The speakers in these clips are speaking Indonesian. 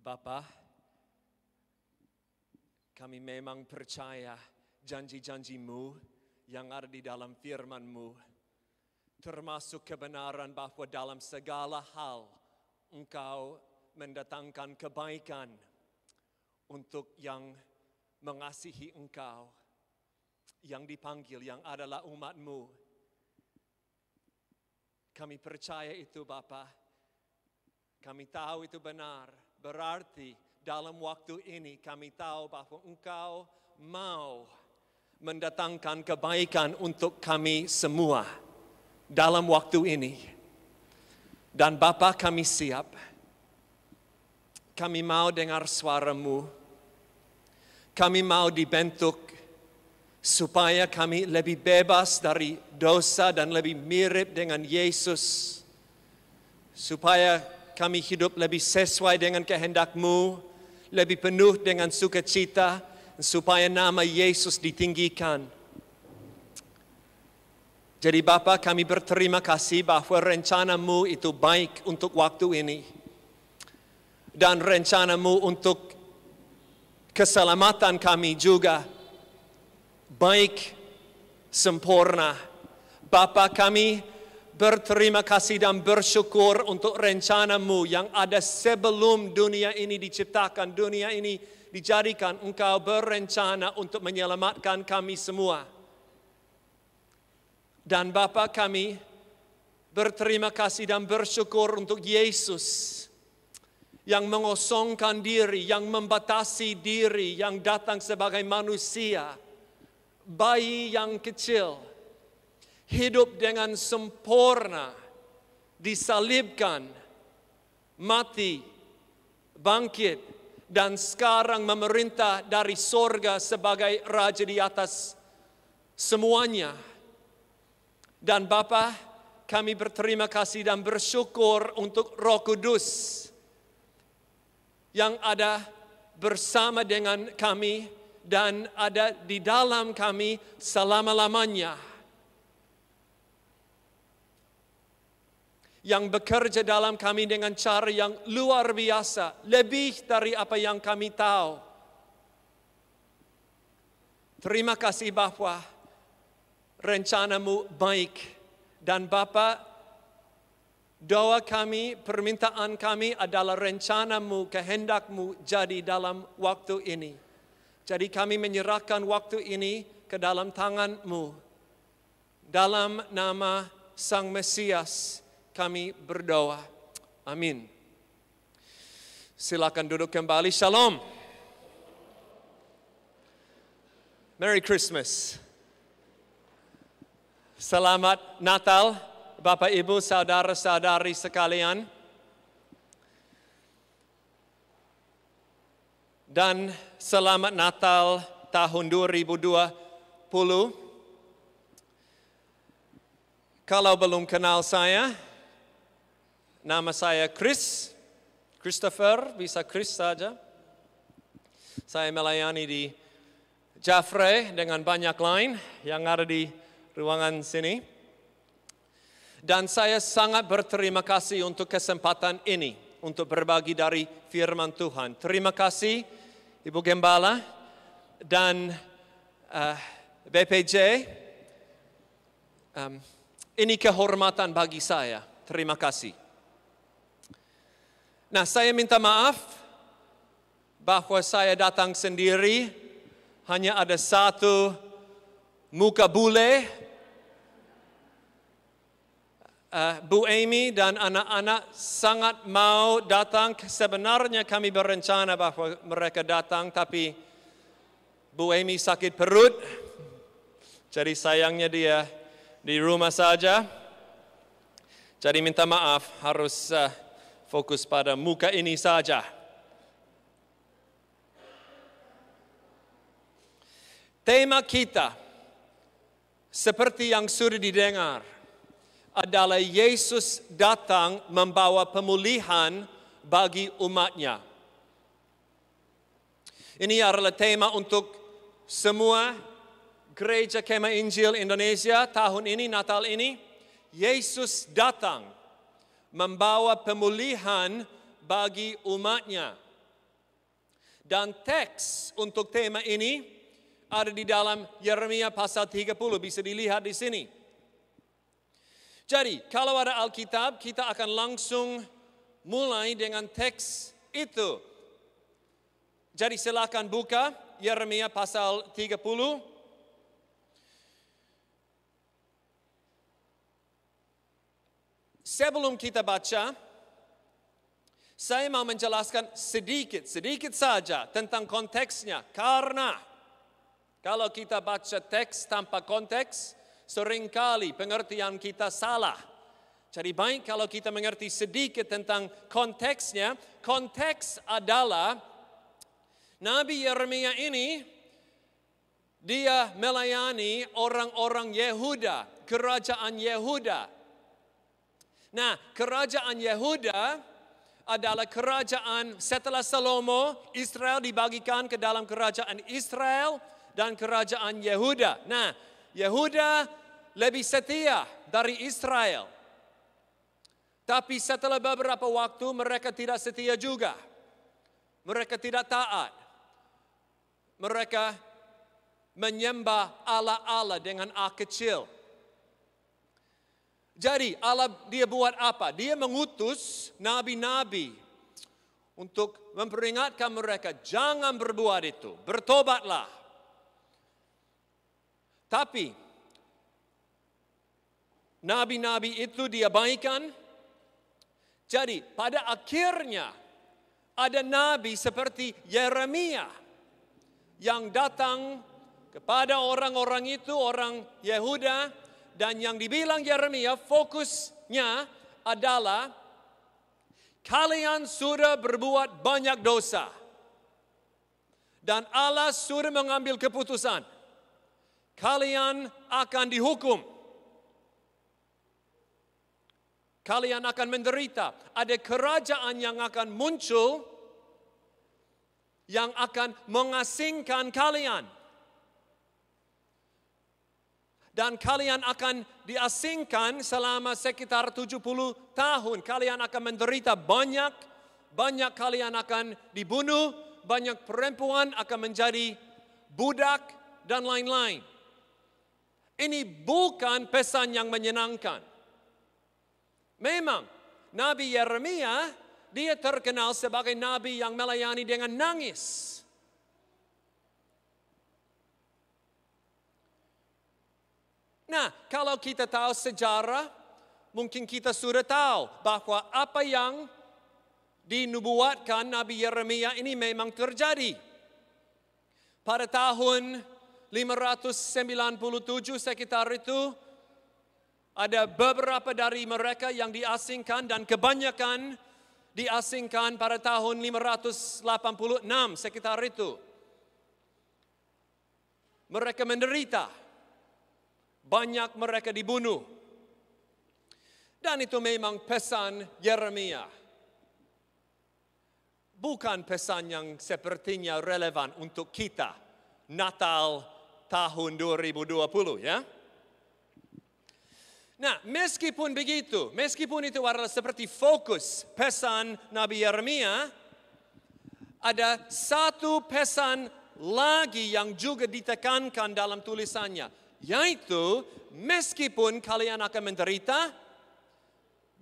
Bapa, kami memang percaya janji-janji-Mu yang ada di dalam firman-Mu, termasuk kebenaran bahwa dalam segala hal Engkau mendatangkan kebaikan untuk yang mengasihi Engkau, yang dipanggil, yang adalah umat-Mu. Kami percaya itu Bapa. Kami tahu itu benar. Berarti dalam waktu ini kami tahu bahwa Engkau mau mendatangkan kebaikan untuk kami semua dalam waktu ini. Dan Bapa, kami siap. Kami mau dengar suara-Mu. Kami mau dibentuk supaya kami lebih bebas dari dosa dan lebih mirip dengan Yesus. Supaya kami hidup lebih sesuai dengan kehendak-Mu, lebih penuh dengan sukacita, supaya nama Yesus ditinggikan. Jadi Bapa, kami berterima kasih bahwa rencana-Mu itu baik untuk waktu ini. Dan rencana-Mu untuk keselamatan kami juga baik, sempurna. Bapa, kami berterima kasih dan bersyukur untuk rencana-Mu yang ada sebelum dunia ini diciptakan, dunia ini dijadikan. Engkau berencana untuk menyelamatkan kami semua. Dan Bapa, kami berterima kasih dan bersyukur untuk Yesus yang mengosongkan diri, yang membatasi diri, yang datang sebagai manusia, bayi yang kecil, hidup dengan sempurna, disalibkan, mati, bangkit, dan sekarang memerintah dari sorga sebagai Raja di atas semuanya. Dan Bapa, kami berterima kasih dan bersyukur untuk Roh Kudus yang ada bersama dengan kami dan ada di dalam kami selama-lamanya. Yang bekerja dalam kami dengan cara yang luar biasa, lebih dari apa yang kami tahu. Terima kasih bahwa rencana-Mu baik. Dan Bapa, doa kami, permintaan kami adalah rencana-Mu, kehendak-Mu jadi dalam waktu ini. Jadi kami menyerahkan waktu ini ke dalam tangan-Mu. Dalam nama Sang Mesias kami berdoa. Amin. Silakan duduk kembali. Shalom. Merry Christmas. Selamat Natal, Bapak Ibu, saudara-saudari sekalian. Dan selamat Natal tahun 2020. Kalau belum kenal saya, nama saya Christopher, bisa Chris saja. Saya melayani di Jafre dengan banyak lain yang ada di ruangan sini. Dan saya sangat berterima kasih untuk kesempatan ini, untuk berbagi dari firman Tuhan. Terima kasih Ibu Gembala dan BPJ. Ini kehormatan bagi saya. Terima kasih. Nah, saya minta maaf bahwa saya datang sendiri. Hanya ada satu muka bule, Bu Amy dan anak-anak sangat mau datang. Sebenarnya kami berencana bahwa mereka datang, tapi Bu Amy sakit perut. Jadi sayangnya dia di rumah saja. Jadi minta maaf, harus fokus pada muka ini saja. Tema kita, seperti yang sudah didengar, adalah Yesus datang membawa pemulihan bagi umatnya. Ini adalah tema untuk semua gereja Kemah Injil Indonesia tahun ini, Natal ini. Yesus datang membawa pemulihan bagi umatnya. Dan teks untuk tema ini ada di dalam Yeremia pasal 30, bisa dilihat di sini. Jadi, kalau ada Alkitab, kita akan langsung mulai dengan teks itu. Jadi silakan buka Yeremia pasal 30. Sebelum kita baca, saya mau menjelaskan sedikit saja tentang konteksnya. Karena kalau kita baca teks tanpa konteks, seringkali pengertian kita salah. Jadi baik kalau kita mengerti sedikit tentang konteksnya. Konteks adalah Nabi Yeremia ini, dia melayani orang-orang Yehuda, kerajaan Yehuda. Nah, kerajaan Yehuda adalah kerajaan setelah Salomo, Israel dibagikan ke dalam kerajaan Israel dan kerajaan Yehuda. Nah, Yehuda lebih setia dari Israel. Tapi setelah beberapa waktu mereka tidak setia juga. Mereka tidak taat. Mereka menyembah Allah-Allah dengan A kecil. Jadi Allah dia buat apa? Dia mengutus nabi-nabi untuk memperingatkan mereka, jangan berbuat itu, bertobatlah. Tapi nabi-nabi itu diabaikan. Jadi pada akhirnya ada nabi seperti Yeremia yang datang kepada orang-orang itu, orang Yehuda. Dan yang dibilang Yeremia fokusnya adalah kalian sudah berbuat banyak dosa. Dan Allah sudah mengambil keputusan. Kalian akan dihukum. Kalian akan menderita. Ada kerajaan yang akan muncul yang akan mengasingkan kalian. Dan kalian akan diasingkan selama sekitar 70 tahun. Kalian akan menderita banyak kalian akan dibunuh, banyak perempuan akan menjadi budak dan lain-lain. Ini bukan pesan yang menyenangkan. Memang Nabi Yeremia dia terkenal sebagai nabi yang melayani dengan nangis. Nah, kalau kita tahu sejarah, mungkin kita sudah tahu bahwa apa yang dinubuatkan Nabi Yeremia ini memang terjadi. Pada tahun 597 sekitar itu, ada beberapa dari mereka yang diasingkan dan kebanyakan diasingkan pada tahun 586 sekitar itu. Mereka menderita. Banyak mereka dibunuh. Dan itu memang pesan Yeremia. Bukan pesan yang sepertinya relevan untuk kita. Natal tahun 2020 ya. Nah, meskipun begitu, meskipun itu adalah seperti fokus pesan Nabi Yeremia, ada satu pesan lagi yang juga ditekankan dalam tulisannya. Yaitu meskipun kalian akan menderita,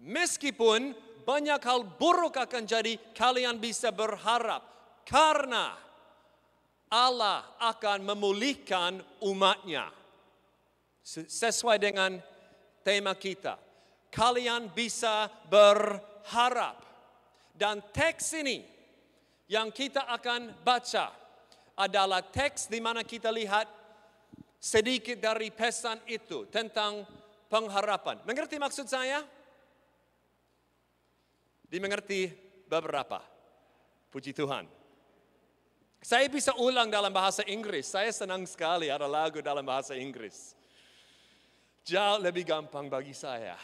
meskipun banyak hal buruk akan jadi, kalian bisa berharap karena Allah akan memulihkan umatnya. Sesuai dengan tema kita, kalian bisa berharap. Dan teks ini yang kita akan baca adalah teks di mana kita lihat sedikit dari pesan itu tentang pengharapan. Mengerti maksud saya? Dimengerti beberapa. Puji Tuhan. Saya bisa ulang dalam bahasa Inggris. Saya senang sekali ada lagu dalam bahasa Inggris. Jauh lebih gampang bagi saya.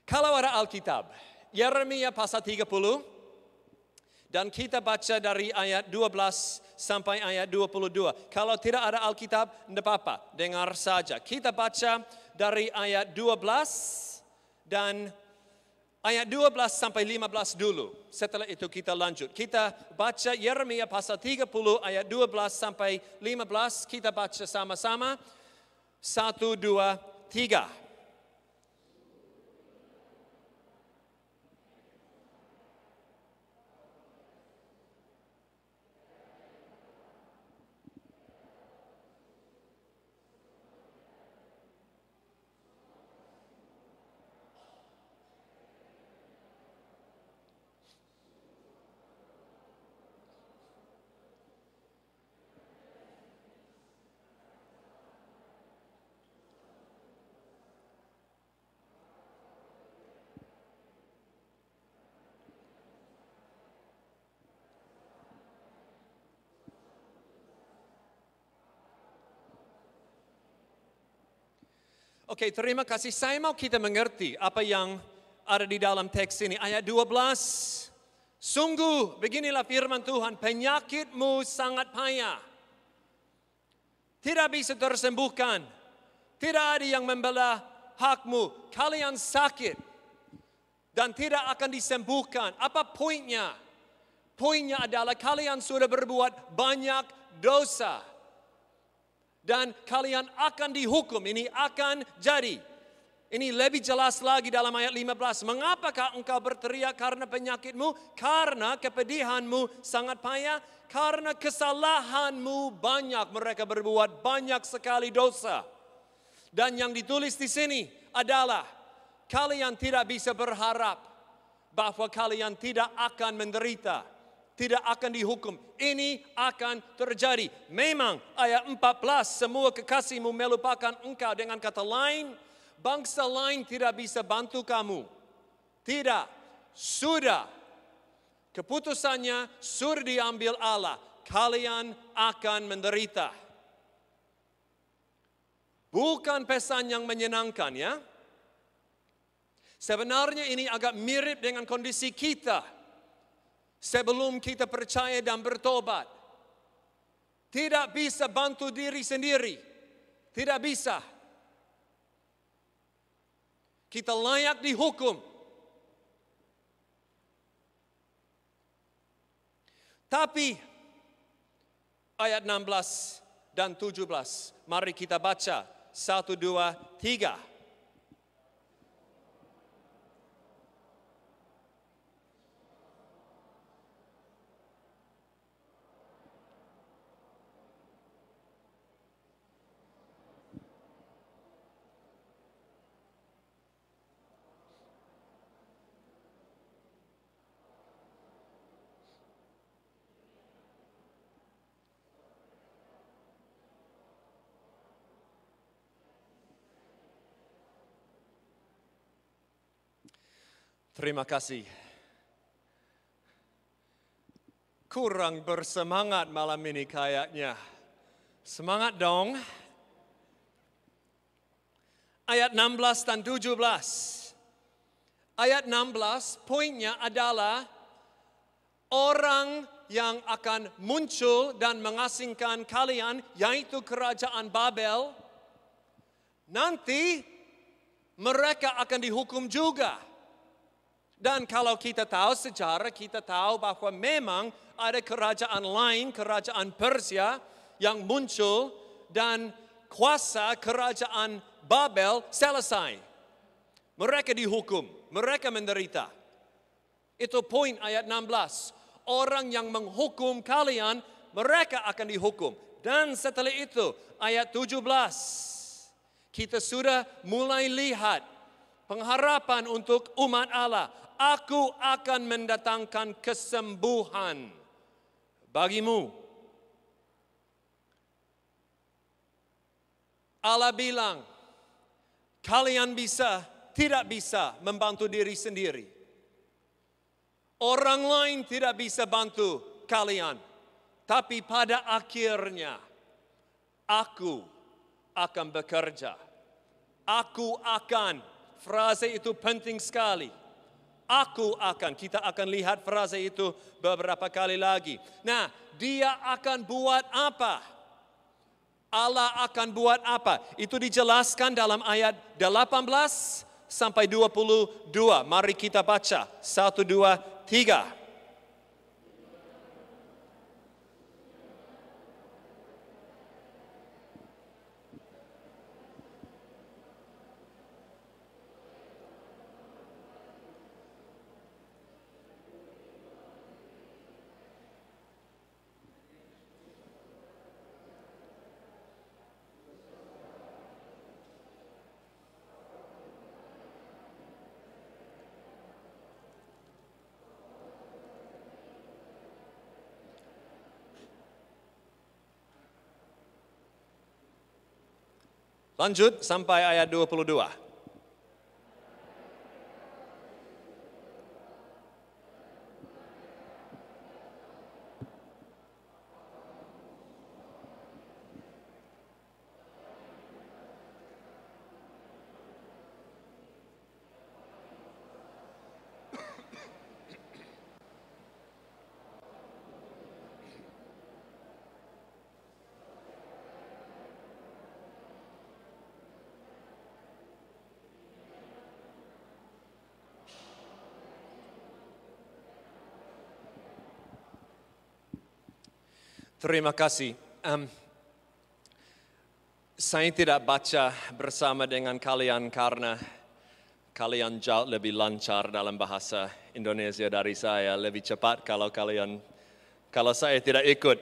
Kalau ada Alkitab, Yeremia pasal 30, dan kita baca dari ayat 12 sampai ayat 22. Kalau tidak ada Alkitab, tidak apa-apa, dengar saja. Kita baca dari ayat 12 dan Ayat 12 sampai 15 dulu. Setelah itu kita lanjut. Kita baca Yeremia pasal 30 ayat 12 sampai 15. Kita baca sama-sama. 1, 2, 3. Oke, terima kasih. Saya mau kita mengerti apa yang ada di dalam teks ini. Ayat 12. Sungguh, beginilah firman Tuhan, penyakitmu sangat payah. Tidak bisa tersembuhkan. Tidak ada yang membela hakmu. Kalian sakit. Dan tidak akan disembuhkan. Apa poinnya? Poinnya adalah kalian sudah berbuat banyak dosa. Dan kalian akan dihukum. Ini akan jadi. Ini lebih jelas lagi dalam ayat 15. Mengapakah engkau berteriak karena penyakitmu? Karena kepedihanmu sangat payah. Karena kesalahanmu banyak. Mereka berbuat banyak sekali dosa. Dan yang ditulis di sini adalah kalian tidak bisa berharap bahwa kalian tidak akan menderita. Tidak akan dihukum. Ini akan terjadi. Memang ayat 14, semua kekasihmu melupakan engkau. Dengan kata lain, bangsa lain tidak bisa bantu kamu. Tidak. Sudah. Keputusannya sudah diambil Allah. Kalian akan menderita. Bukan pesan yang menyenangkan ya. Sebenarnya ini agak mirip dengan kondisi kita. Sebelum kita percaya dan bertobat. Tidak bisa bantu diri sendiri. Tidak bisa. Kita layak dihukum. Tapi ayat 16 dan 17. Mari kita baca. 1, 2, 3. Terima kasih. Kurang bersemangat malam ini kayaknya. Semangat dong. Ayat 16 dan 17. Ayat 16 poinnya adalah orang yang akan muncul dan mengasingkan kalian, yaitu kerajaan Babel. Nanti mereka akan dihukum juga. Dan kalau kita tahu sejarah, kita tahu bahwa memang ada kerajaan lain, kerajaan Persia yang muncul dan kuasa kerajaan Babel selesai. Mereka dihukum, mereka menderita. Itu poin ayat 16. Orang yang menghukum kalian, mereka akan dihukum. Dan setelah itu, ayat 17. Kita sudah mulai lihat pengharapan untuk umat Allah. Aku akan mendatangkan kesembuhan bagimu. Allah bilang, kalian tidak bisa membantu diri sendiri. Orang lain tidak bisa bantu kalian. Tapi pada akhirnya, aku akan bekerja. Aku akan, frase itu penting sekali. Aku akan, kita akan lihat frase itu beberapa kali lagi. Nah, dia akan buat apa? Allah akan buat apa? Itu dijelaskan dalam ayat 18 sampai 22. Mari kita baca. 1, 2, 3. Lanjut sampai ayat 22. Terima kasih. Saya tidak baca bersama dengan kalian karena kalian jauh lebih lancar dalam bahasa Indonesia dari saya. Lebih cepat kalau saya tidak ikut.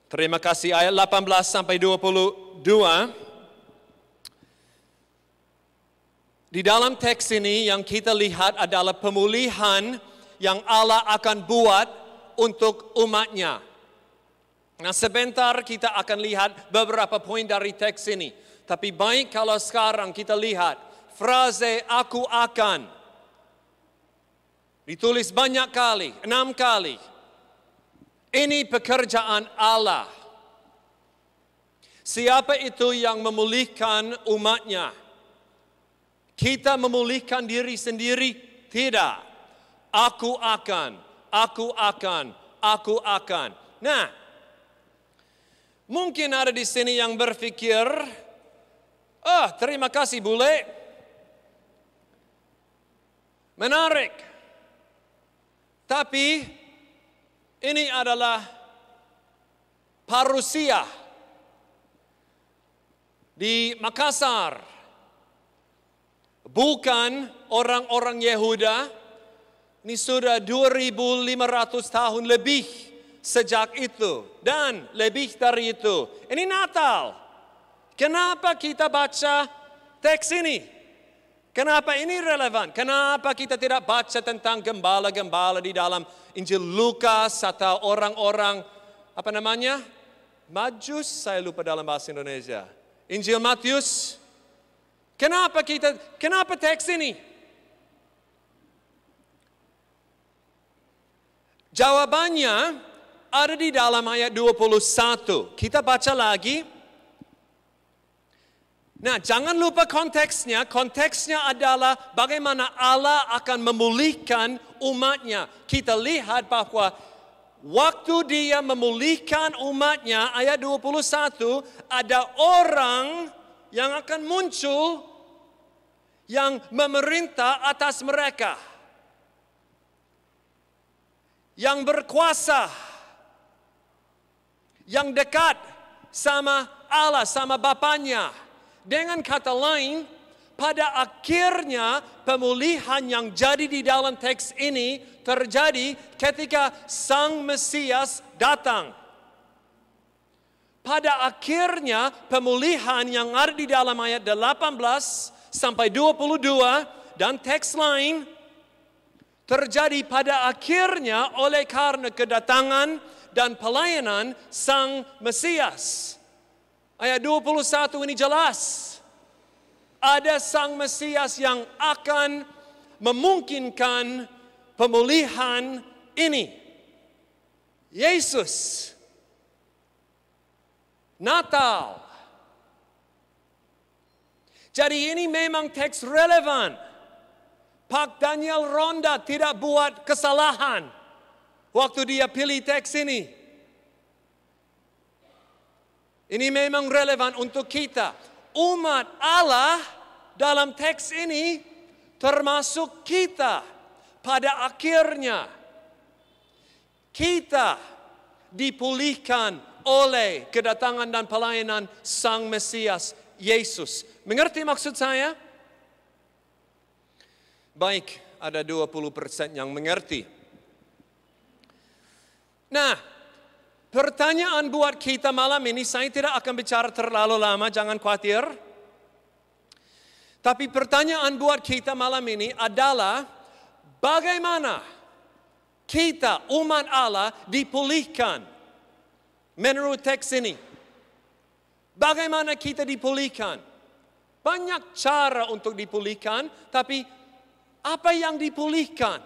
Terima kasih. Ayat 18 sampai 22. Di dalam teks ini yang kita lihat adalah pemulihan yang Allah akan buat untuk umatnya. Nah, sebentar kita akan lihat beberapa poin dari teks ini. Tapi baik kalau sekarang kita lihat frase aku akan. Ditulis banyak kali, 6 kali. Ini pekerjaan Allah. Siapa itu yang memulihkan umatnya? Kita memulihkan diri sendiri? Tidak. Aku akan, aku akan, aku akan. Nah, mungkin ada di sini yang berpikir, terima kasih bule. Menarik. Tapi ini adalah parusia di Makassar. Bukan orang-orang Yehuda. Ini sudah 2.500 tahun lebih sejak itu. Dan lebih dari itu. Ini Natal. Kenapa kita baca teks ini? Kenapa ini relevan? Kenapa kita tidak baca tentang gembala-gembala di dalam Injil Lukas atau orang-orang, Majus, saya lupa dalam bahasa Indonesia. Injil Matius. Kenapa teks ini? Jawabannya ada di dalam ayat 21. Kita baca lagi. Nah, jangan lupa konteksnya. Konteksnya adalah bagaimana Allah akan memulihkan umatnya. Kita lihat bahwa waktu dia memulihkan umatnya, ayat 21, ada orang yang akan muncul yang memerintah atas mereka. Yang berkuasa. Yang dekat sama Allah, sama Bapanya. Dengan kata lain, pada akhirnya pemulihan yang jadi di dalam teks ini terjadi ketika Sang Mesias datang. Pada akhirnya pemulihan yang ada di dalam ayat 18 sampai 22 dan teks lain terjadi pada akhirnya oleh karena kedatangan dan pelayanan Sang Mesias. Ayat 21 ini jelas. Ada Sang Mesias yang akan memungkinkan pemulihan ini. Yesus. Natal. Jadi ini memang teks relevan. Pak Daniel Ronda tidak buat kesalahan waktu dia pilih teks ini. Ini memang relevan untuk kita. Umat Allah dalam teks ini termasuk kita pada akhirnya kita dipulihkan oleh kedatangan dan pelayanan Sang Mesias Yesus. Mengerti maksud saya? Baik, ada 20% yang mengerti. Nah, pertanyaan buat kita malam ini, saya tidak akan bicara terlalu lama, jangan khawatir. Tapi pertanyaan buat kita malam ini adalah, bagaimana kita umat Allah dipulihkan menurut teks ini? Bagaimana kita dipulihkan? Banyak cara untuk dipulihkan, tapi apa yang dipulihkan?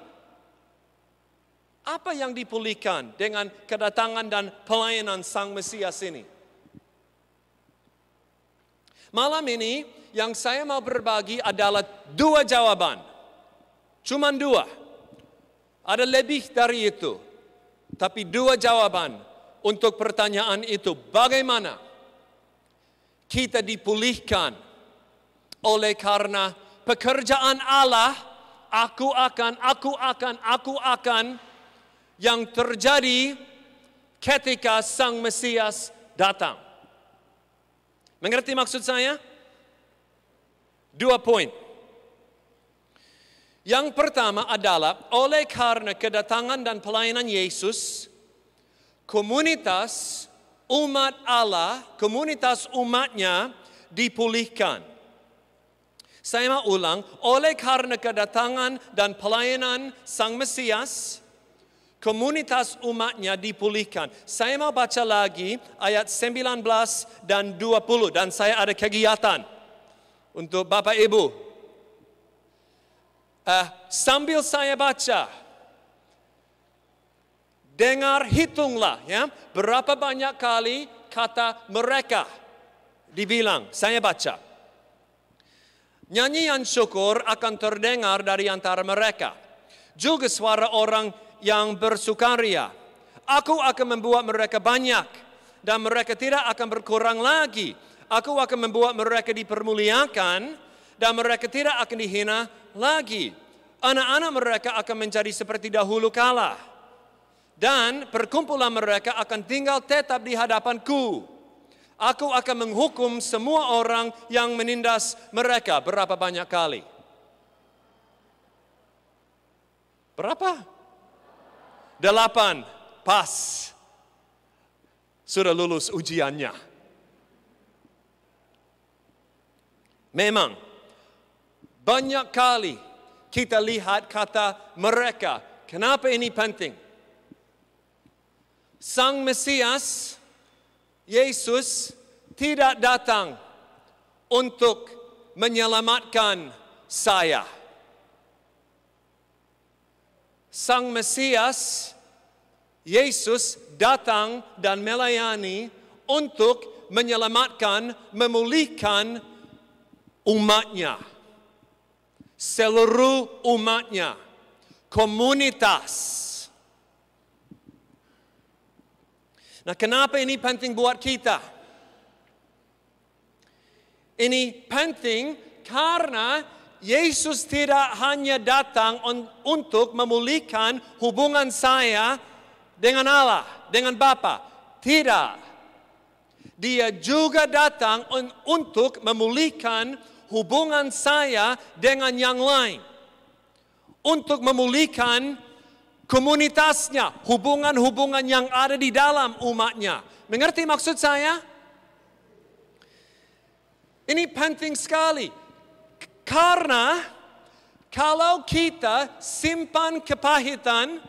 Apa yang dipulihkan dengan kedatangan dan pelayanan Sang Mesias ini? Malam ini yang saya mau berbagi adalah 2 jawaban. Cuma 2. Ada lebih dari itu. Tapi 2 jawaban untuk pertanyaan itu. Bagaimana kita dipulihkan oleh karena pekerjaan Allah, aku akan yang terjadi ketika Sang Mesias datang. Mengerti maksud saya? 2 poin. Yang pertama adalah oleh karena kedatangan dan pelayanan Yesus, komunitas umat Allah, komunitas umatnya dipulihkan. Saya mau ulang, oleh karena kedatangan dan pelayanan Sang Mesias, komunitas umatnya dipulihkan. Saya mau baca lagi ayat 19 dan 20 dan saya ada kegiatan untuk Bapak Ibu. Sambil saya baca, dengar, hitunglah ya, berapa banyak kali kata mereka dibilang. Saya baca. Nyanyian syukur akan terdengar dari antara mereka. Juga suara orang yang bersukaria. Aku akan membuat mereka banyak dan mereka tidak akan berkurang lagi. Aku akan membuat mereka dipermuliakan dan mereka tidak akan dihina lagi. Anak-anak mereka akan menjadi seperti dahulu kala. Dan perkumpulan mereka akan tinggal tetap di hadapanku. Aku akan menghukum semua orang yang menindas mereka. Berapa banyak kali? Berapa? 8, pas. Sudah lulus ujiannya. Memang, banyak kali kita lihat kata mereka. Kenapa ini penting? Sang Mesias, Yesus, tidak datang untuk menyelamatkan saya. Sang Mesias, Yesus datang dan melayani untuk menyelamatkan, memulihkan umatnya. Seluruh umatnya. Komunitas. Nah, kenapa ini penting buat kita? Ini penting karena Yesus tidak hanya datang untuk memulihkan hubungan saya dengan Allah, dengan Bapa. Tidak. Dia juga datang untuk memulihkan hubungan saya dengan yang lain. Untuk memulihkan komunitasnya, hubungan-hubungan yang ada di dalam umatnya. Mengerti maksud saya? Ini penting sekali. Karena kalau kita simpan kepahitan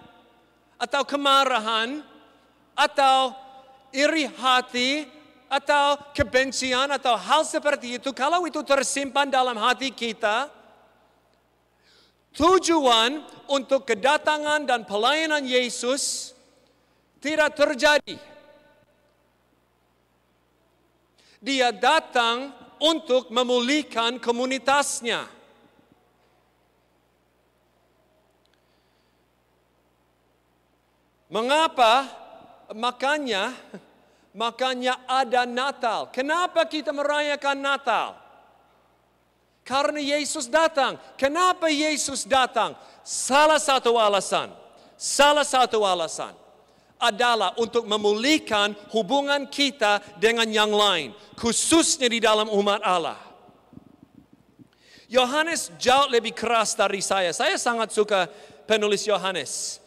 atau kemarahan atau iri hati atau kebencian atau hal seperti itu, kalau itu tersimpan dalam hati kita, tujuan untuk kedatangan dan pelayanan Yesus tidak terjadi. Dia datang untuk memulihkan komunitasnya. Mengapa? Makanya ada Natal. Kenapa kita merayakan Natal? Karena Yesus datang. Kenapa Yesus datang? Salah satu alasan adalah untuk memulihkan hubungan kita dengan yang lain, khususnya di dalam umat Allah. Yohanes jauh lebih keras dari saya. Saya sangat suka penulis Yohanes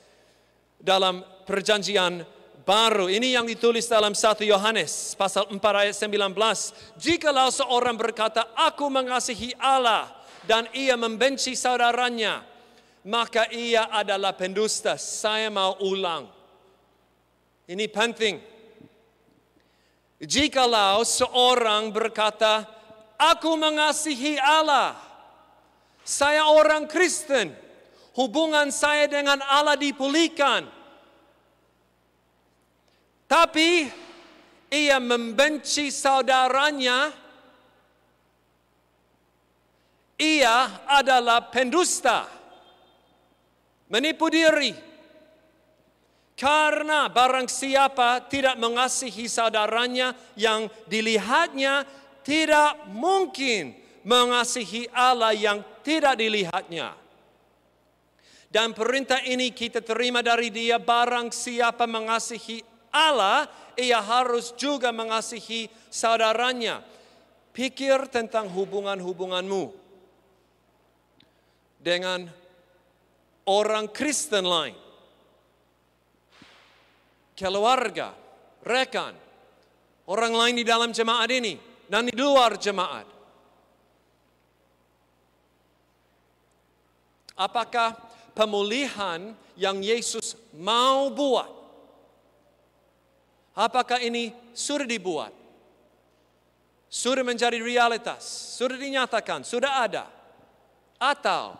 dalam Perjanjian Baru. Ini yang ditulis dalam 1 Yohanes pasal 4 ayat 19. Jikalau seorang berkata, aku mengasihi Allah dan ia membenci saudaranya, maka ia adalah pendusta. Saya mau ulang. Ini penting. Jikalau seorang berkata, aku mengasihi Allah, saya orang Kristen, hubungan saya dengan Allah dipulihkan, tapi ia membenci saudaranya, ia adalah pendusta, menipu diri. Karena barang siapa tidak mengasihi saudaranya yang dilihatnya, tidak mungkin mengasihi Allah yang tidak dilihatnya. Dan perintah ini kita terima dari Dia, barang siapa mengasihi Allah, ia harus juga mengasihi saudaranya. Pikir tentang hubungan-hubunganmu dengan orang Kristen lain, keluarga, rekan, orang lain di dalam jemaat ini dan di luar jemaat. Apakah pemulihan yang Yesus mau buat, apakah ini sudah dibuat? Sudah menjadi realitas? Sudah dinyatakan? Sudah ada? Atau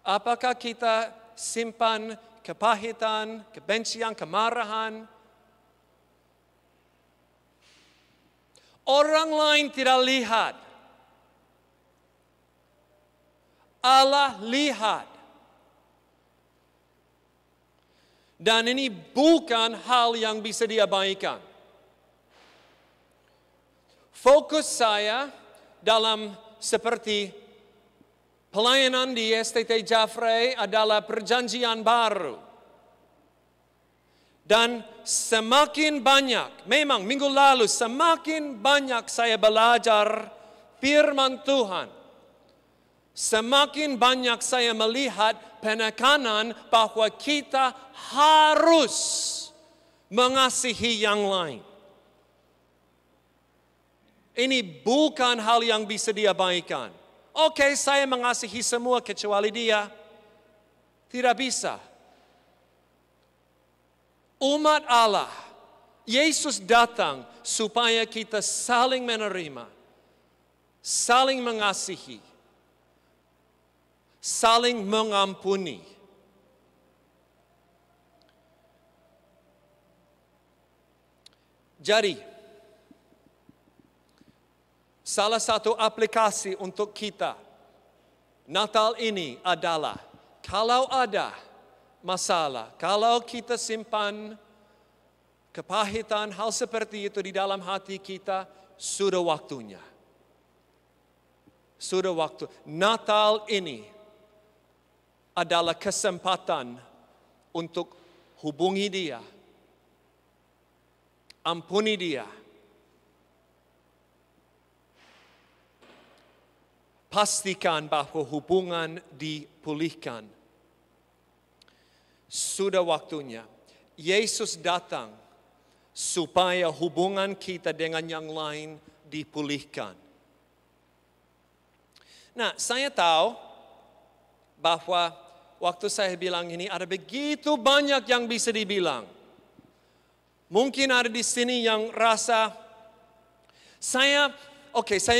apakah kita simpan kepahitan, kebencian, kemarahan? Orang lain tidak lihat. Allah lihat. Dan ini bukan hal yang bisa diabaikan. Fokus saya dalam seperti pelayanan di STT Jafre adalah Perjanjian Baru. Dan semakin banyak, memang minggu lalu semakin banyak saya belajar firman Tuhan. Semakin banyak saya melihat penekanan bahwa kita harus mengasihi yang lain. Ini bukan hal yang bisa diabaikan. Oke, saya mengasihi semua kecuali dia. Tidak bisa. Umat Allah, Yesus datang supaya kita saling menerima, saling mengasihi, saling mengampuni. Jadi, salah satu aplikasi untuk kita Natal ini adalah kalau ada masalah, kalau kita simpan kepahitan, hal seperti itu di dalam hati kita, sudah waktunya. Sudah waktu. Natal ini adalah kesempatan untuk hubungi dia, ampuni dia, pastikan bahwa hubungan dipulihkan. Sudah waktunya. Yesus datang supaya hubungan kita dengan yang lain dipulihkan. Nah, saya tahu bahwa waktu saya bilang ini ada begitu banyak yang bisa dibilang. Mungkin ada di sini yang rasa saya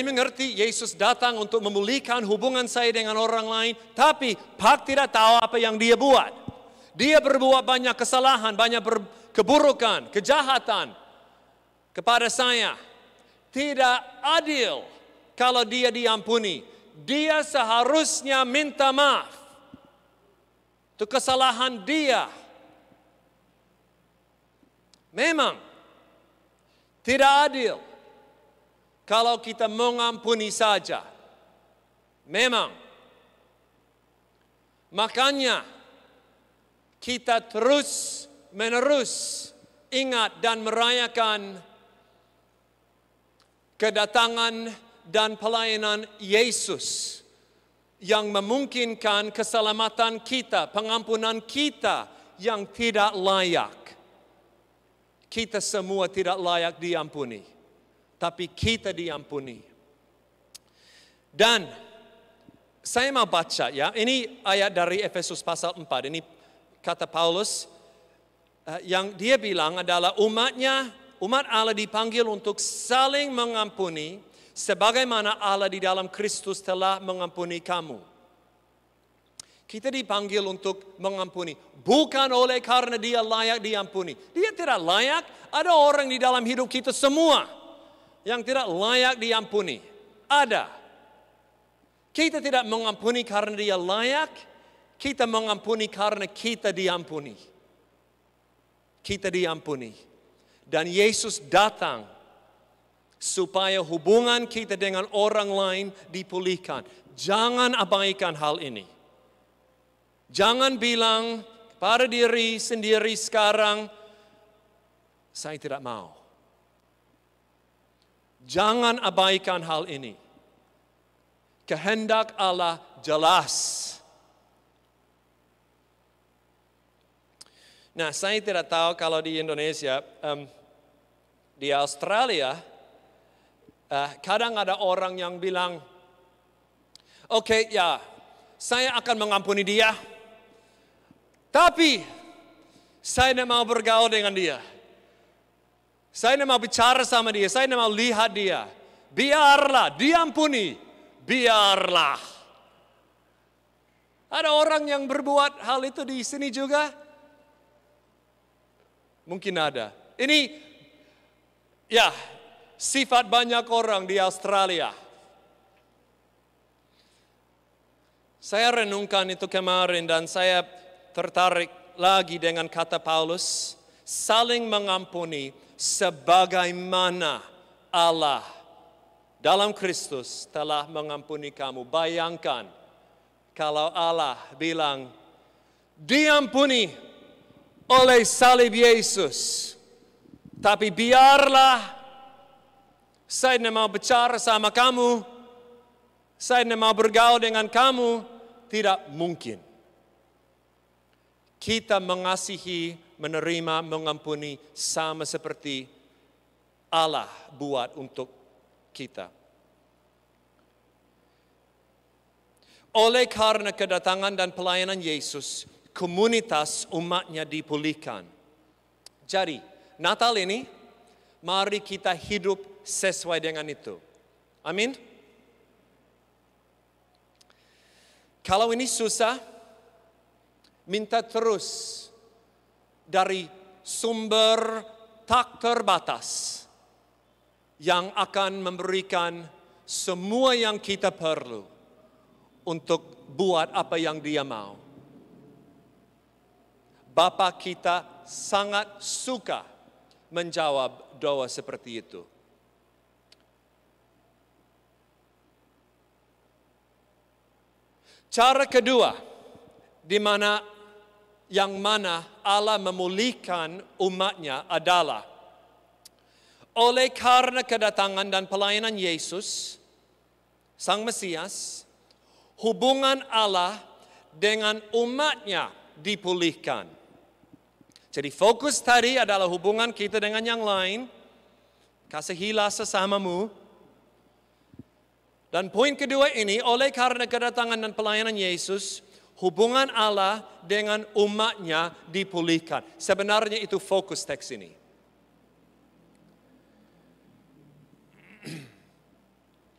mengerti Yesus datang untuk memulihkan hubungan saya dengan orang lain, tapi Pak tidak tahu apa yang dia buat. Dia berbuat banyak kesalahan, banyak keburukan, kejahatan kepada saya. Tidak adil kalau dia diampuni. Dia seharusnya minta maaf. Itu kesalahan dia. Memang tidak adil kalau kita mengampuni saja. Memang. Makanya kita terus menerus ingat dan merayakan kedatangan dan pelayanan Yesus yang memungkinkan keselamatan kita, pengampunan kita yang tidak layak. Kita semua tidak layak diampuni, tapi kita diampuni. Dan saya mau baca ya, ini ayat dari Efesus pasal 4. Ini kata Paulus yang dia bilang adalah umat Allah dipanggil untuk saling mengampuni sebagaimana Allah di dalam Kristus telah mengampuni kamu. Kita dipanggil untuk mengampuni bukan oleh karena dia layak diampuni. Dia tidak layak. Ada orang di dalam hidup kita semua yang tidak layak diampuni. Ada. Kita tidak mengampuni karena dia layak. Kita mengampuni karena kita diampuni. Kita diampuni. Dan Yesus datang supaya hubungan kita dengan orang lain dipulihkan. Jangan abaikan hal ini. Jangan bilang pada diri sendiri sekarang, saya tidak mau. Jangan abaikan hal ini. Kehendak Allah jelas. Nah, saya tidak tahu kalau di Indonesia, di Australia, kadang ada orang yang bilang, oke, ya, saya akan mengampuni dia. Tapi saya tidak mau bergaul dengan dia. Saya tidak mau bicara sama dia. Saya tidak mau lihat dia. Biarlah, diampuni. Biarlah. Ada orang yang berbuat hal itu di sini juga? Mungkin ada. Ini, ya, sifat banyak orang di Australia. Saya renungkan itu kemarin dan saya tertarik lagi dengan kata Paulus, saling mengampuni sebagaimana Allah dalam Kristus telah mengampuni kamu. Bayangkan kalau Allah bilang, diampuni oleh salib Yesus, tapi biarlah saya tidak mau bicara sama kamu, saya tidak mau bergaul dengan kamu, tidak mungkin. Kita mengasihi, menerima, mengampuni sama seperti Allah buat untuk kita. Oleh karena kedatangan dan pelayanan Yesus, komunitas umatnya dipulihkan. Jadi, Natal ini, mari kita hidup sesuai dengan itu. Amin. Kalau ini susah, minta terus dari sumber tak terbatas yang akan memberikan semua yang kita perlu untuk buat apa yang Dia mau. Bapa kita sangat suka menjawab doa seperti itu. Cara kedua, di mana Allah memulihkan umatnya adalah oleh karena kedatangan dan pelayanan Yesus, Sang Mesias, hubungan Allah dengan umatnya dipulihkan. Jadi fokus tadi adalah hubungan kita dengan yang lain, kasihilah sesamamu. Dan poin kedua ini, oleh karena kedatangan dan pelayanan Yesus, hubungan Allah dengan umatnya dipulihkan. Sebenarnya itu fokus teks ini.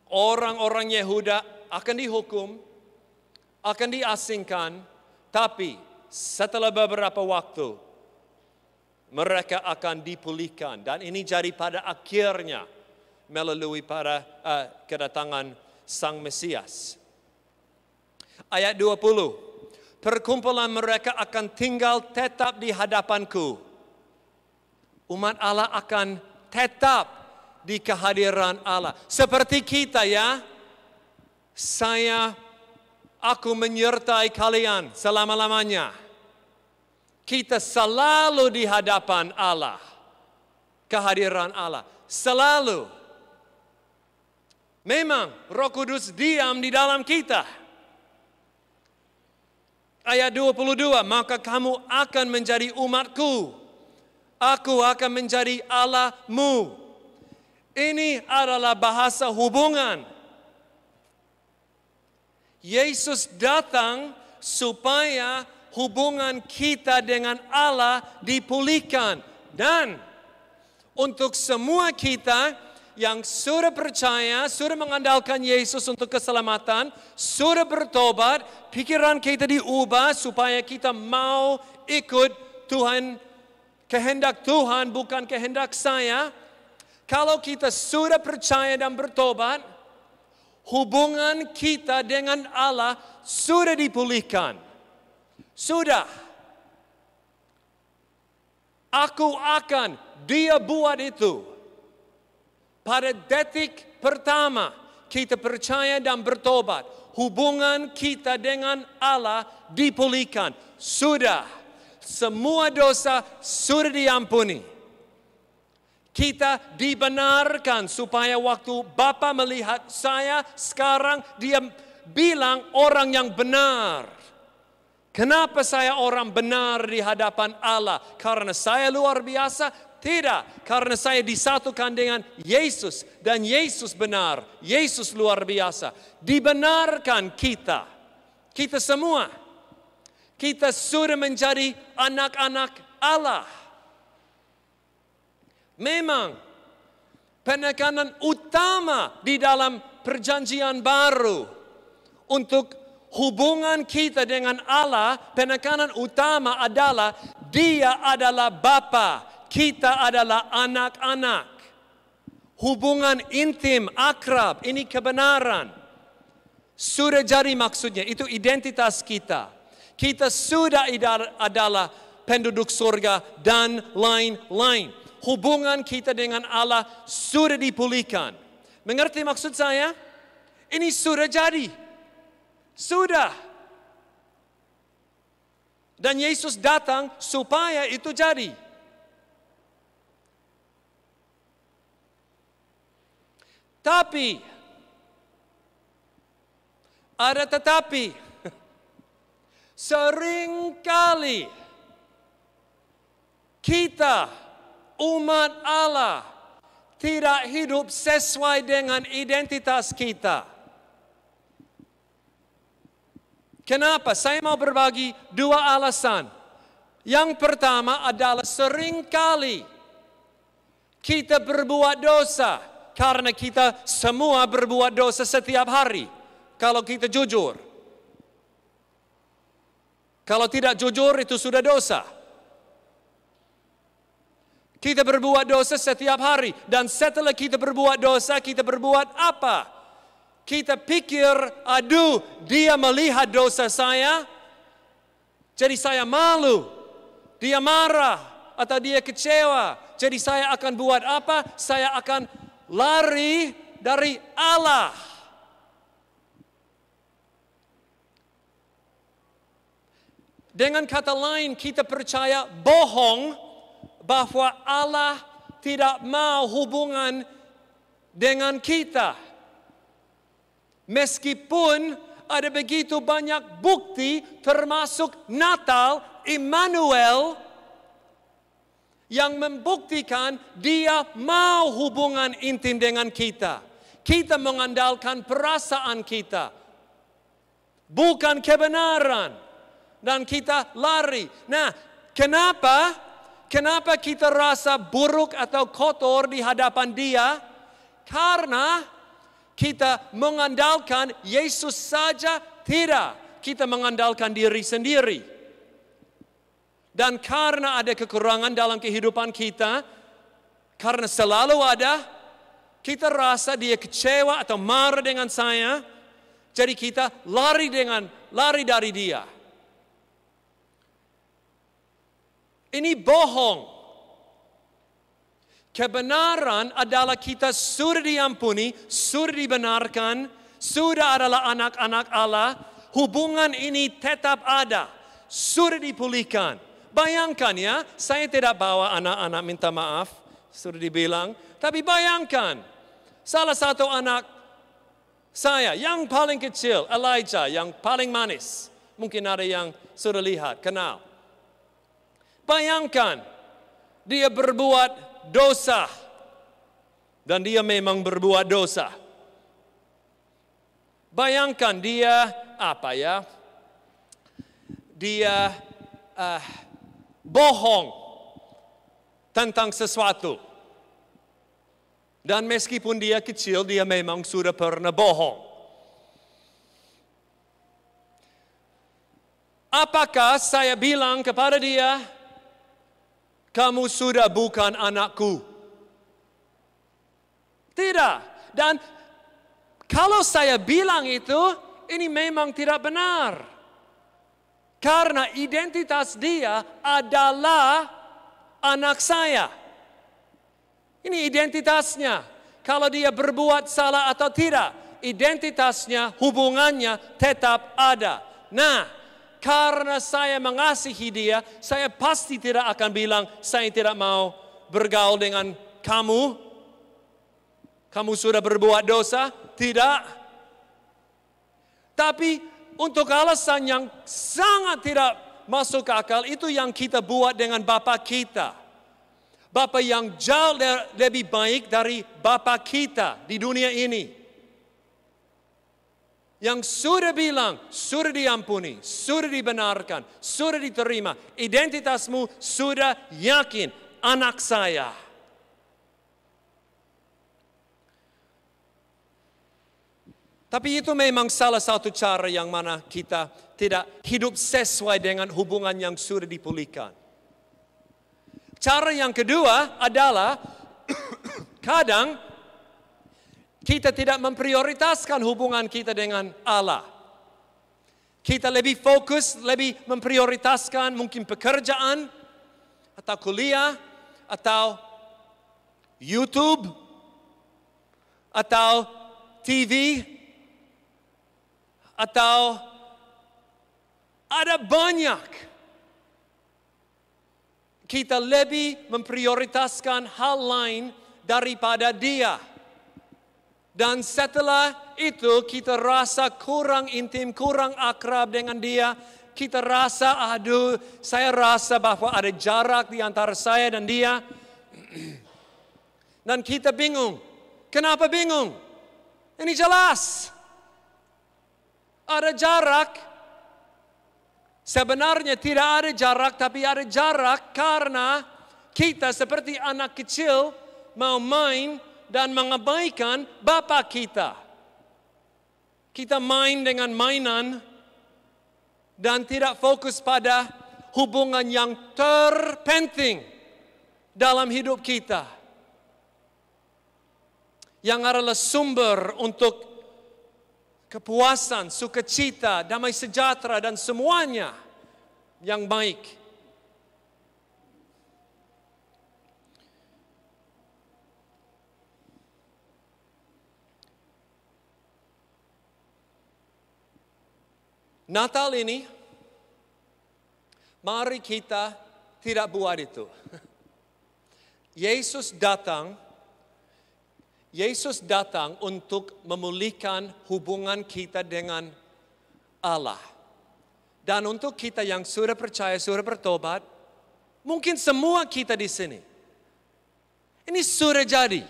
Orang-orang Yehuda akan dihukum, akan diasingkan, tapi setelah beberapa waktu mereka akan dipulihkan. Dan ini jadi pada akhirnya melalui pada kedatangan Sang Mesias. Ayat 20. Perkumpulan mereka akan tinggal tetap di hadapanku. Umat Allah akan tetap di kehadiran Allah. Seperti kita ya. Aku menyertai kalian selama-lamanya. Kita selalu di hadapan Allah. Kehadiran Allah. Selalu. Memang Roh Kudus diam di dalam kita. Ayat 22, maka kamu akan menjadi umatku. Aku akan menjadi Allahmu. Ini adalah bahasa hubungan. Yesus datang supaya hubungan kita dengan Allah dipulihkan. Dan untuk semua kita yang sudah percaya, sudah mengandalkan Yesus untuk keselamatan, sudah bertobat, pikiran kita diubah supaya kita mau ikut Tuhan, kehendak Tuhan bukan kehendak saya. Kalau kita sudah percaya dan bertobat, hubungan kita dengan Allah sudah dipulihkan. Sudah. Dia buat itu. Pada detik pertama kita percaya dan bertobat, hubungan kita dengan Allah dipulihkan. Sudah. Semua dosa sudah diampuni. Kita dibenarkan supaya waktu Bapa melihat saya sekarang dia bilang orang yang benar. Kenapa saya orang benar di hadapan Allah? Karena saya luar biasa? Tidak, karena saya disatukan dengan Yesus dan Yesus benar, Yesus luar biasa. Dibenarkan kita semua. Kita sudah menjadi anak-anak Allah. Memang penekanan utama di dalam perjanjian baru untuk hubungan kita dengan Allah, penekanan utama adalah Dia adalah Bapa. Kita adalah anak-anak. Hubungan intim, akrab, ini kebenaran. Sudah jadi maksudnya, itu identitas kita. Kita sudah adalah penduduk surga dan lain-lain. Hubungan kita dengan Allah sudah dipulihkan. Mengerti maksud saya? Ini sudah jadi. Sudah. Dan Yesus datang supaya itu jadi. Tapi, ada tetapi, seringkali kita, umat Allah, tidak hidup sesuai dengan identitas kita. Kenapa? Saya mau berbagi dua alasan. Yang pertama adalah seringkali kita berbuat dosa. Karena kita semua berbuat dosa setiap hari. Kalau kita jujur. Kalau tidak jujur itu sudah dosa. Kita berbuat dosa setiap hari. Dan setelah kita berbuat dosa, kita berbuat apa? Kita pikir, aduh, dia melihat dosa saya. Jadi saya malu. Dia marah. Atau dia kecewa. Jadi saya akan buat apa? Saya akan lari dari Allah. Dengan kata lain, kita percaya bohong bahwa Allah tidak mau hubungan dengan kita. Meskipun ada begitu banyak bukti termasuk Natal, Immanuel, yang membuktikan dia mau hubungan intim dengan kita. Kita mengandalkan perasaan kita. Bukan kebenaran. Dan kita lari. Nah, kenapa kita rasa buruk atau kotor di hadapan dia? Karena kita mengandalkan Yesus saja? Tidak. Kita mengandalkan diri sendiri. Dan karena ada kekurangan dalam kehidupan kita, karena selalu ada, kita rasa dia kecewa atau marah dengan saya, jadi kita lari dari dia. Ini bohong. Kebenaran adalah kita sudah diampuni, sudah dibenarkan, sudah adalah anak-anak Allah, hubungan ini tetap ada, sudah dipulihkan. Bayangkan ya, saya tidak bawa anak-anak minta maaf, sudah dibilang, tapi bayangkan, salah satu anak saya yang paling kecil, Elijah, yang paling manis, mungkin ada yang sudah lihat, kenal. Bayangkan, dia berbuat dosa. Dan dia memang berbuat dosa. Bayangkan dia, dia bohong tentang sesuatu. Dan meskipun dia kecil, dia memang sudah pernah bohong. Apakah saya bilang kepada dia, kamu sudah bukan anakku? Tidak. Dan kalau saya bilang itu, ini memang tidak benar. Karena identitas dia adalah anak saya. Ini identitasnya. Kalau dia berbuat salah atau tidak, identitasnya, hubungannya tetap ada. Nah, karena saya mengasihi dia, saya pasti tidak akan bilang, saya tidak mau bergaul dengan kamu. Kamu sudah berbuat dosa? Tidak. Tapi untuk alasan yang sangat tidak masuk akal, itu yang kita buat dengan Bapa kita. Bapa yang jauh lebih baik dari Bapa kita di dunia ini. Yang sudah bilang, sudah diampuni, sudah dibenarkan, sudah diterima. Identitasmu sudah yakin, anak saya. Tapi itu memang salah satu cara yang mana kita tidak hidup sesuai dengan hubungan yang sudah dipulihkan. Cara yang kedua adalah kadang kita tidak memprioritaskan hubungan kita dengan Allah. Kita lebih fokus, lebih memprioritaskan mungkin pekerjaan atau kuliah atau YouTube atau TV. Atau ada banyak. Kita lebih memprioritaskan hal lain daripada dia. Dan setelah itu kita rasa kurang intim, kurang akrab dengan dia. Kita rasa, saya rasa bahwa ada jarak di antara saya dan dia. Dan kita bingung. Kenapa bingung? Ini jelas. Ada jarak. Sebenarnya tidak ada jarak, tapi ada jarak karena kita seperti anak kecil mau main dan mengabaikan Bapa kita. Kita main dengan mainan dan tidak fokus pada hubungan yang terpenting dalam hidup kita. Yang adalah sumber untuk kepuasan, sukacita, damai sejahtera, dan semuanya yang baik. Natal ini, mari kita tidak buat itu. Yesus datang untuk memulihkan hubungan kita dengan Allah. Dan untuk kita yang sudah percaya, sudah bertobat, mungkin semua kita di sini. Ini sudah jadi.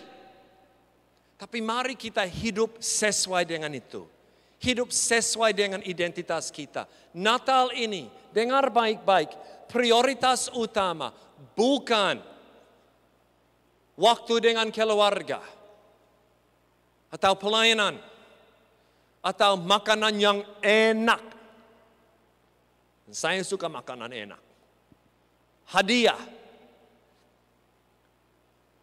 Tapi mari kita hidup sesuai dengan itu. Hidup sesuai dengan identitas kita. Natal ini, dengar baik-baik, prioritas utama bukan waktu dengan keluarga, atau pelayanan, atau makanan yang enak. Saya suka makanan enak. Hadiah.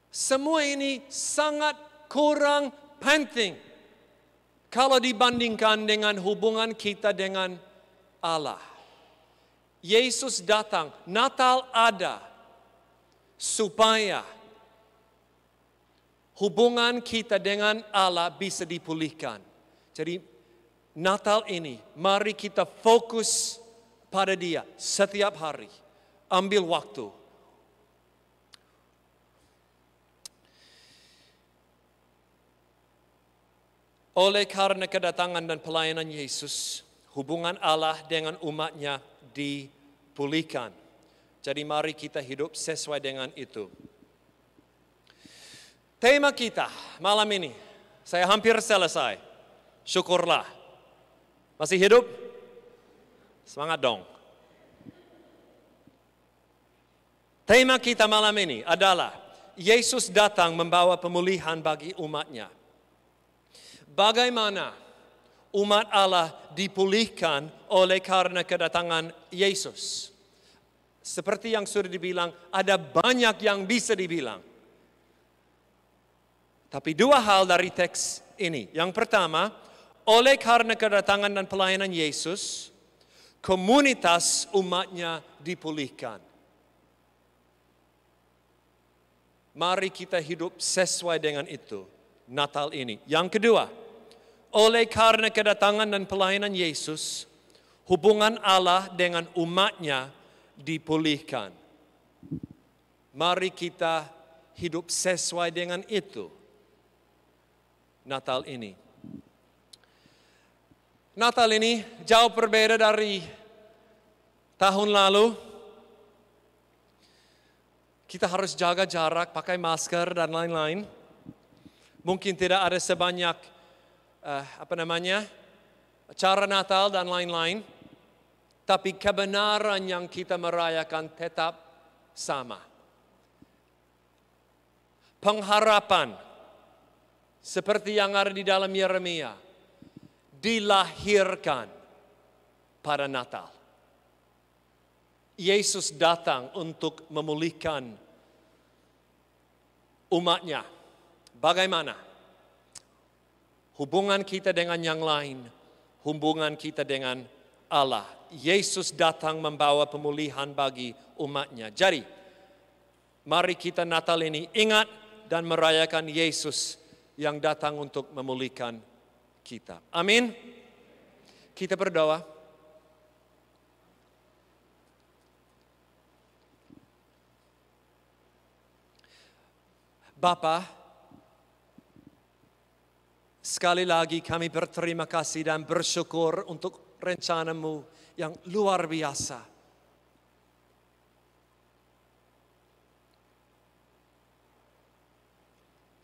Semua ini sangat kurang penting kalau dibandingkan dengan hubungan kita dengan Allah. Yesus datang, Natal ada supaya hubungan kita dengan Allah bisa dipulihkan. Jadi Natal ini, mari kita fokus pada Dia setiap hari. Ambil waktu. Oleh karena kedatangan dan pelayanan Yesus, hubungan Allah dengan umatnya dipulihkan. Jadi mari kita hidup sesuai dengan itu. Tema kita malam ini, saya hampir selesai. Syukurlah. Masih hidup? Semangat dong. Tema kita malam ini adalah Yesus datang membawa pemulihan bagi umatnya. Bagaimana umat Allah dipulihkan oleh karena kedatangan Yesus? Seperti yang sudah dibilang, ada banyak yang bisa dibilang. Tapi dua hal dari teks ini. Yang pertama, oleh karena kedatangan dan pelayanan Yesus, komunitas umatnya dipulihkan. Mari kita hidup sesuai dengan itu, Natal ini. Yang kedua, oleh karena kedatangan dan pelayanan Yesus, hubungan Allah dengan umatnya dipulihkan. Mari kita hidup sesuai dengan itu, Natal ini. Natal ini jauh berbeda dari tahun lalu. Kita harus jaga jarak, pakai masker dan lain-lain. Mungkin tidak ada sebanyak acara Natal dan lain-lain. Tapi kebenaran yang kita merayakan tetap sama. Pengharapan seperti yang ada di dalam Yeremia dilahirkan pada Natal. Yesus datang untuk memulihkan umatnya. Bagaimana? Hubungan kita dengan yang lain, hubungan kita dengan Allah. Yesus datang membawa pemulihan bagi umatnya. Jadi, mari kita Natal ini ingat dan merayakan Yesus yang datang untuk memulihkan kita. Amin. Kita berdoa. Bapa, sekali lagi kami berterima kasih dan bersyukur untuk rencana-Mu yang luar biasa.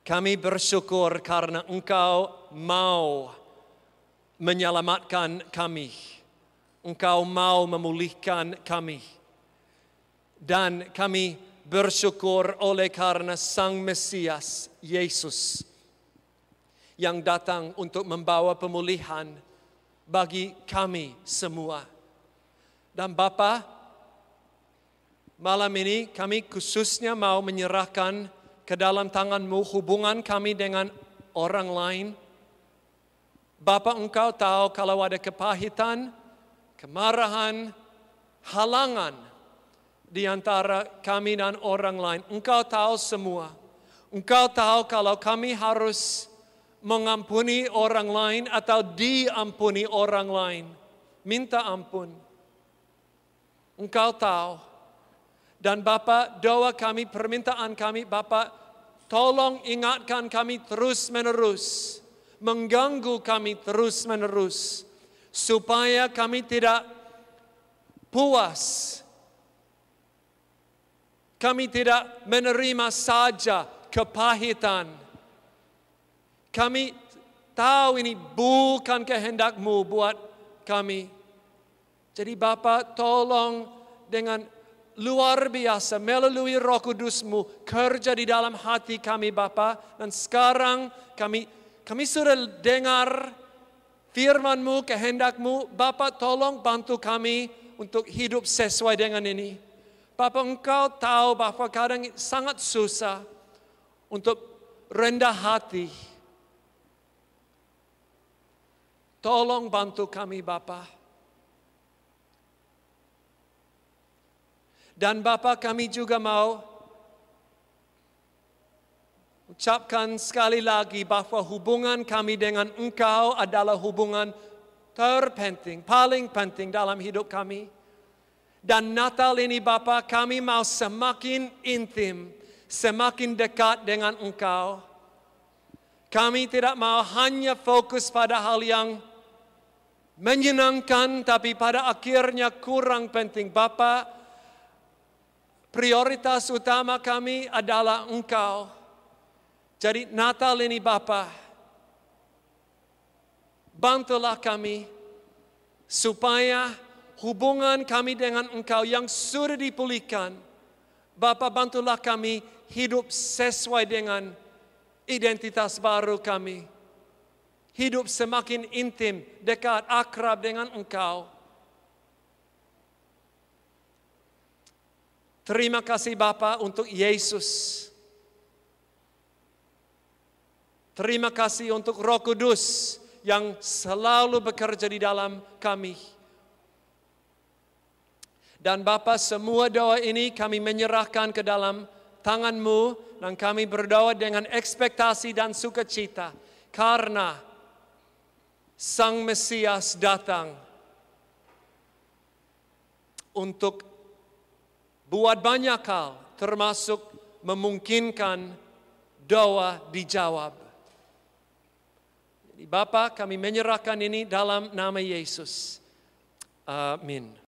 Kami bersyukur karena Engkau mau menyelamatkan kami. Engkau mau memulihkan kami. Dan kami bersyukur oleh karena Sang Mesias, Yesus, yang datang untuk membawa pemulihan bagi kami semua. Dan Bapa, malam ini kami khususnya mau menyerahkan ke dalam tangan-Mu hubungan kami dengan orang lain. Bapa, Engkau tahu kalau ada kepahitan, kemarahan, halangan di antara kami dan orang lain. Engkau tahu semua. Engkau tahu kalau kami harus mengampuni orang lain atau diampuni orang lain. Minta ampun. Engkau tahu. Dan Bapa, doa kami, permintaan kami, Bapa, tolong ingatkan kami terus-menerus. Mengganggu kami terus-menerus. Supaya kami tidak puas. Kami tidak menerima saja kepahitan. Kami tahu ini bukan kehendak-Mu buat kami. Jadi Bapa, tolong dengan luar biasa melalui Roh Kudus-Mu kerja di dalam hati kami Bapa. Dan sekarang kami sudah dengar firman-Mu, kehendak-Mu. Bapa, tolong bantu kami untuk hidup sesuai dengan ini. Bapa, Engkau tahu bahwa kadang sangat susah untuk rendah hati. Tolong bantu kami Bapa. Dan Bapa, kami juga mau ucapkan sekali lagi bahwa hubungan kami dengan Engkau adalah hubungan terpenting, paling penting dalam hidup kami. Dan Natal ini Bapa, kami mau semakin intim, semakin dekat dengan Engkau. Kami tidak mau hanya fokus pada hal yang menyenangkan, tapi pada akhirnya kurang penting. Bapa, prioritas utama kami adalah Engkau. Jadi Natal ini Bapa, bantulah kami supaya hubungan kami dengan Engkau yang sudah dipulihkan, Bapa, bantulah kami hidup sesuai dengan identitas baru kami. Hidup semakin intim, dekat, akrab dengan Engkau. Terima kasih Bapa untuk Yesus. Terima kasih untuk Roh Kudus yang selalu bekerja di dalam kami. Dan Bapa, semua doa ini kami menyerahkan ke dalam tangan-Mu dan kami berdoa dengan ekspektasi dan sukacita karena Sang Mesias datang untuk buat banyak hal, termasuk memungkinkan doa dijawab. Jadi Bapa, kami menyerahkan ini dalam nama Yesus. Amin.